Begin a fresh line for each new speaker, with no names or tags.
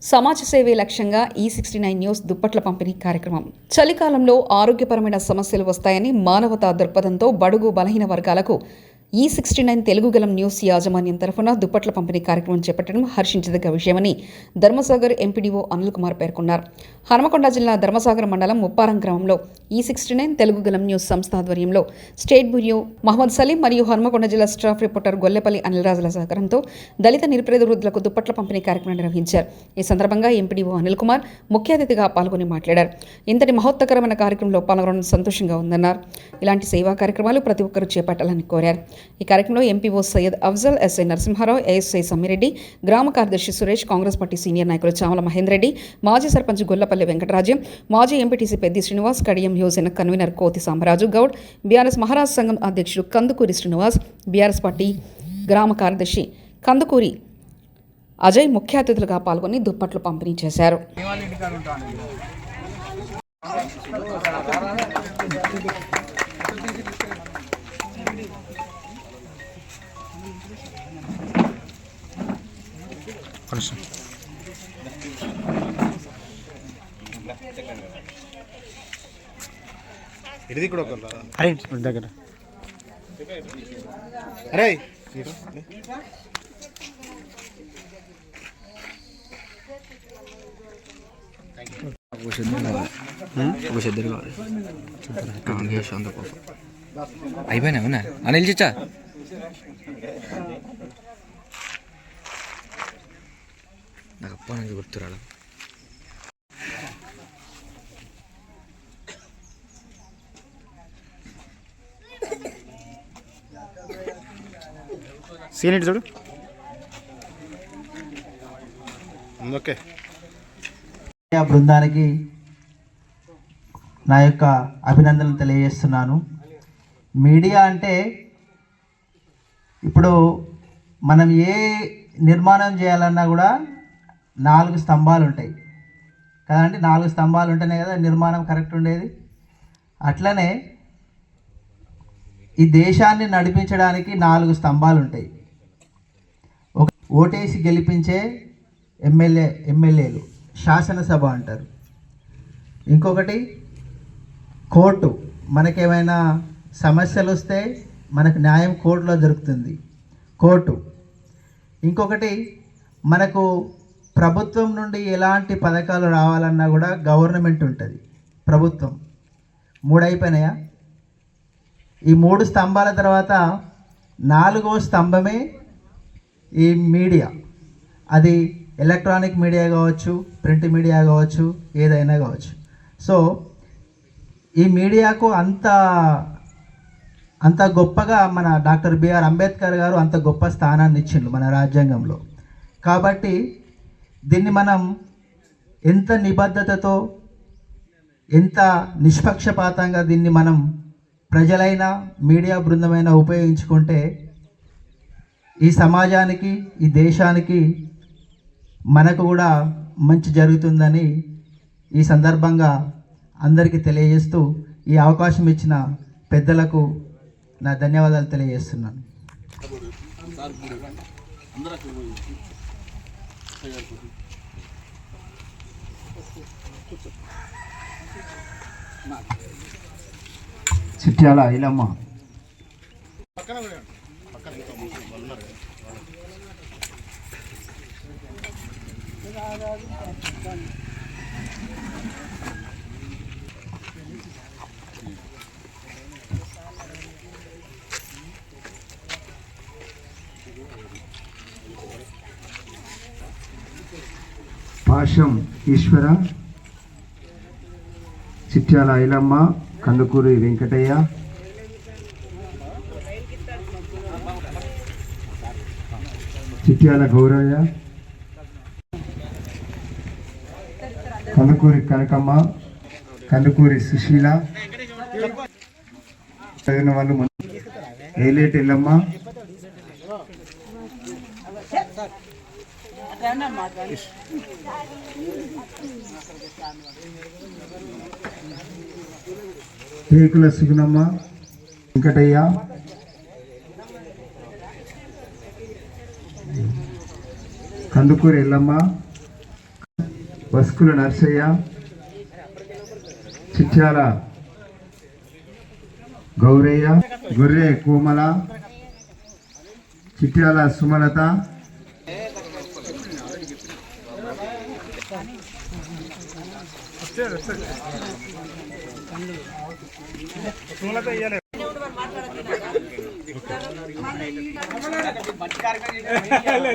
సమాజ సేవే లక్ష్యంగా E69 న్యూస్ దుప్పట్ల పంపిణీ కార్యక్రమం. చలికాలంలో ఆరోగ్యపరమైన సమస్యలు వస్తాయని మానవతా దృక్పథంతో బడుగు బలహీన వర్గాలకు E69 తెలుగు గలం న్యూస్ యాజమాన్యం తరఫున దుప్పట్ల పంపిణీ కార్యక్రమం చేపట్టడం హర్షించదగ్గ విషయమని ధర్మసాగర్ ఎంపీడీఓ అనిల్ కుమార్ పేర్కొన్నారు. హనుమకొండ జిల్లా ధర్మసాగర్ మండలం ముప్పారం గ్రామంలో E69 తెలుగు గలం న్యూస్ సంస్థ ఆధ్వర్యంలో స్టేట్ బ్యూరో మహమ్మద్ సలీం మరియు హనుమకొండ జిల్లా స్టాఫ్ రిపోర్టర్ గొల్లెపల్లి అనిల్రాజుల సహకారంతో దళిత నిరుపేద వృద్ధులకు దుప్పట్ల పంపిణీ కార్యక్రమం నిర్వహించారు. ఈ సందర్భంగా ఎంపీడీఓ అనిల్ కుమార్ ముఖ్య అతిథిగా పాల్గొని మాట్లాడారు. ఇంతటి మహోత్తకరమైన కార్యక్రమంలో పాల్గొనడం సంతోషంగా ఉందన్నారు. ఇలాంటి సేవా కార్యక్రమాలు ప్రతి ఒక్కరూ చేపట్టాలని కోరారు. ఈ కార్యక్రమంలో MPO Syed Afzal, SI Narasimharao, ASI Sammireddy, గ్రామ కార్యదర్శి సురేష్, కాంగ్రెస్ పార్టీ సీనియర్ నాయకులు చామల మహేందర్ రెడ్డి, మాజీ సర్పంచ్ గొల్లపల్లి వెంకటరాజ్యం, మాజీ ఎంపీటీసీ పెద్ది శ్రీనివాస్, కడియం యువజన కన్వీనర్ కోతి సాంబరాజు గౌడ్, బీఆర్ఎస్ మహారాజ్ సంఘం అధ్యక్షుడు కందుకూరి శ్రీనివాస్, బీఆర్ఎస్ పార్టీ గ్రామ కార్యదర్శి కందుకూరి అజయ్ ముఖ్య అతిథులుగా పాల్గొని దుప్పట్లు పంపిణీ చేశారు.
ఇది కూడా ఒక అరే దగ్గర అరే
అయిపోయినా అవునా అనిల్ చిచ్చా నాకు అప్ప నుంచి గుర్తురాడు.
సీనియర్ చూడు ఓకే.
బృందానికి నా యొక్క అభినందనలు తెలియజేస్తున్నాను. మీడియా అంటే ఇప్పుడు మనం ఏ నిర్మాణం చేయాలన్నా కూడా 4 స్తంభాలు ఉంటాయి కదండి. 4 స్తంభాలు ఉంటేనే కదా నిర్మాణం కరెక్ట్ ఉండేది. అట్లనే ఈ దేశాన్ని నడిపించడానికి 4 స్తంభాలు ఉంటాయి. ఒక ఓటేసి గెలిపించే ఎమ్మెల్యేలు, శాసనసభ అంటారు. ఇంకొకటి కోర్టు, మనకేమైనా సమస్యలు వస్తే మనకు న్యాయం కోర్టులో దొరుకుతుంది, కోర్టు. ఇంకొకటి మనకు ప్రభుత్వం నుండి ఎలాంటి పథకాలు రావాలన్నా కూడా గవర్నమెంట్ ఉంటుంది, ప్రభుత్వం. 3 అయిపోయినాయా? ఈ 3 స్తంభాల తర్వాత 4వ స్తంభమే ఈ మీడియా. అది ఎలక్ట్రానిక్ మీడియా కావచ్చు, ప్రింట్ మీడియా కావచ్చు, ఏదైనా కావచ్చు. సో ఈ మీడియాకు అంత గొప్పగా మన డాక్టర్ బిఆర్ అంబేద్కర్ గారు అంత గొప్ప స్థానాన్ని ఇచ్చిండ్రు మన రాజ్యాంగంలో. కాబట్టి దీన్ని మనం ఎంత నిబద్ధతతో, ఎంత నిష్పక్షపాతంగా దీన్ని మనం ప్రజలైనా మీడియా బృందమైనా ఉపయోగించుకుంటే ఈ సమాజానికి, ఈ దేశానికి, మనకు కూడా మంచి జరుగుతుందని ఈ సందర్భంగా అందరికీ తెలియజేస్తూ ఈ అవకాశం ఇచ్చిన పెద్దలకు నా ధన్యవాదాలు తెలియజేస్తున్నాను. చిట్యాల ఐలమ్మ, పాశం ఈశ్వర, చిట్యాల ఐలమ్మ, కందుకూరి వెంకటయ్య, చిట్యాల గౌరయ్య, కందుకూరి కనకమ్మ, కందుకూరి సుశీల, చదివిన వాళ్ళు ఏలేటి ఎల్లమ్మ, టేకుల సుగుణమ్మ, వెంకటయ్య, కందుకూరి ఎల్లమ్మ,
వస్కుల నర్సయ్య, చిట్యాల గౌరయ్య, గొర్రె కోమల, చిట్యాల సుమలత,